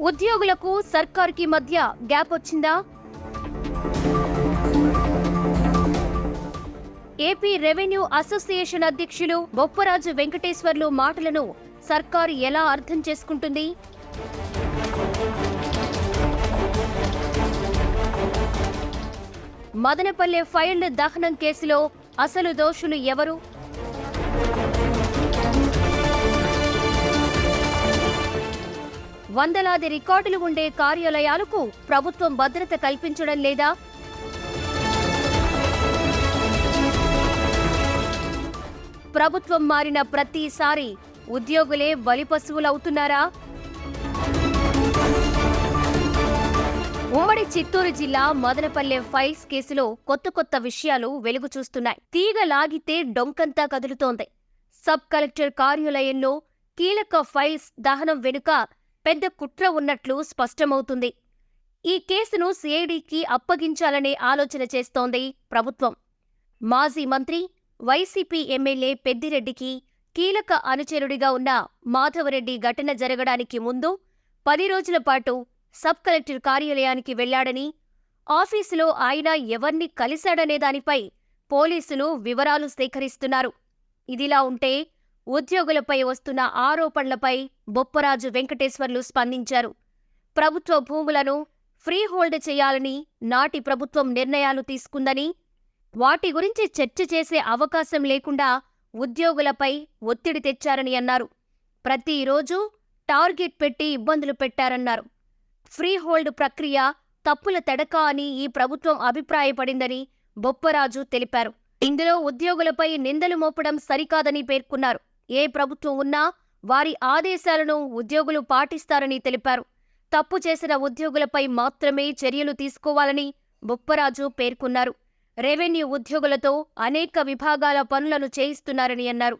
ఉద్యోగులకు సర్కార్కి మధ్య గ్యాప్ వచ్చిందా? ఏపీ రెవెన్యూ అసోసియేషన్ అధ్యక్షులు బొప్పరాజు వెంకటేశ్వర్లు మాటలను సర్కారు ఎలా అర్థం చేసుకుంటుంది? మదనపల్లె ఫైల్డ్ దహనం కేసులో అసలు దోషులు ఎవరు? వందలాది రికార్డులు ఉండే కార్యాలయాలకు ప్రభుత్వం భద్రత కల్పించడం లేదా? ప్రభుత్వం మారిన ప్రతిసారి ఉద్యోగులే బలిపశువులవుతున్నారా? ఉమ్మడి చిత్తూరు జిల్లా మదనపల్లె ఫైల్స్ కేసులో కొత్త విషయాలు వెలుగు చూస్తున్నాయి. తీగ లాగితే డొంకంతా కదులుతోంది. సబ్ కలెక్టర్ కార్యాలయంలో కీలక ఫైల్స్ దహనం వెనుక పెద్ద కుట్ర ఉన్నట్లు స్పష్టమవుతుంది. ఈ కేసును సిఐడికి అప్పగించాలనే ఆలోచన చేస్తోంది ప్రభుత్వం. మాజీ మంత్రి, వైసీపీ ఎమ్మెల్యే పెద్దిరెడ్డికి కీలక అనుచరుడిగా ఉన్న మాధవరెడ్డి ఘటన జరగడానికి ముందు 10 రోజుల పాటు సబ్ కలెక్టర్ కార్యాలయానికి వెళ్లాడని, ఆఫీసులో ఆయన ఎవర్ని కలిశాడనే దానిపై పోలీసులు వివరాలు సేకరిస్తున్నారు. ఇదిలా ఉంటే ఉద్యోగులపై వస్తున్న ఆరోపణలపై బొప్పరాజు వెంకటేశ్వర్లు స్పందించారు. ప్రభుత్వ భూములను ఫ్రీ హోల్డ్ చేయాలని నాటి ప్రభుత్వం నిర్ణయాలు తీసుకుందని, వాటి గురించి చర్చ చేసే అవకాశం లేకుండా ఉద్యోగులపై ఒత్తిడి తెచ్చారని అన్నారు. ప్రతిరోజు టార్గెట్ పెట్టి ఇబ్బందులు పెట్టారన్నారు. ఫ్రీ హోల్డ్ ప్రక్రియ తప్పుల తడక అని ఈ ప్రభుత్వం అభిప్రాయపడిందని బొప్పరాజు తెలిపారు. ఇందులో ఉద్యోగులపై నిందలు మోపడం సరికాదని పేర్కొన్నారు. ఏ ప్రభుత్వం ఉన్నా వారి ఆదేశాలను ఉద్యోగులు పాటిస్తారని తెలిపారు. తప్పు చేసిన ఉద్యోగులపై మాత్రమే చర్యలు తీసుకోవాలని బొప్పరాజు పేర్కొన్నారు. రెవెన్యూ ఉద్యోగులతో అనేక విభాగాల పనులను చేయిస్తున్నారని అన్నారు.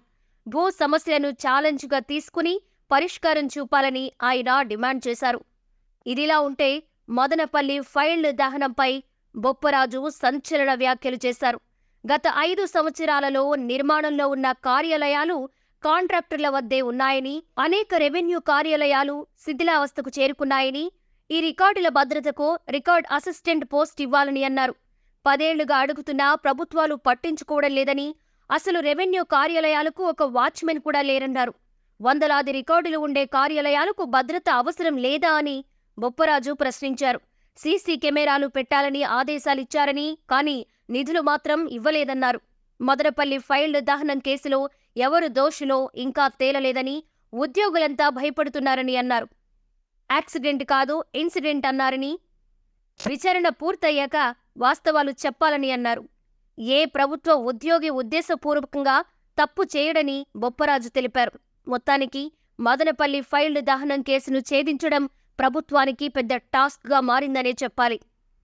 భూ సమస్యలను ఛాలెంజ్గా తీసుకుని పరిష్కారం చూపాలని ఆయన డిమాండ్ చేశారు. ఇదిలా ఉంటే మదనపల్లి ఫైల్డ్ దహనంపై బొప్పరాజు సంచలన వ్యాఖ్యలు చేశారు. గత 5 సంవత్సరాలలో నిర్మాణంలో ఉన్న కార్యాలయాలు కాంట్రాక్టర్ల వద్దే ఉన్నాయని, అనేక రెవెన్యూ కార్యాలయాలు శిథిలావస్థకు చేరుకున్నాయని, ఈ రికార్డుల భద్రతకు రికార్డ్ అసిస్టెంట్ పోస్ట్ ఇవ్వాలని అన్నారు. 10 ఏళ్లుగా అడుగుతున్నా ప్రభుత్వాలు పట్టించుకోవడం లేదని, అసలు రెవెన్యూ కార్యాలయాలకు ఒక వాచ్మెన్ కూడా లేరన్నారు. వందలాది రికార్డులు ఉండే కార్యాలయాలకు భద్రత అవసరం లేదా అని బొప్పరాజు ప్రశ్నించారు. సీసీ కెమెరాలు పెట్టాలని ఆదేశాలిచ్చారని, కానీ నిధులు మాత్రం ఇవ్వలేదన్నారు. మదనపల్లి ఫైల్డ్ దహనం కేసులో ఎవరు దోషులో ఇంకా తేలలేదని, ఉద్యోగులంతా భయపడుతున్నారని అన్నారు. యాక్సిడెంట్ కాదు, ఇన్సిడెంట్ అన్నారని, విచారణ పూర్తయ్యాక వాస్తవాలు చెప్పాలని అన్నారు. ఏ ప్రభుత్వ ఉద్యోగి ఉద్దేశపూర్వకంగా తప్పు చేయడని బొప్పరాజు తెలిపారు. మొత్తానికి మదనపల్లి ఫైల్డ్ దహనం కేసును ఛేదించడం ప్రభుత్వానికి పెద్ద టాస్క్గా మారిందనే చెప్పాలి.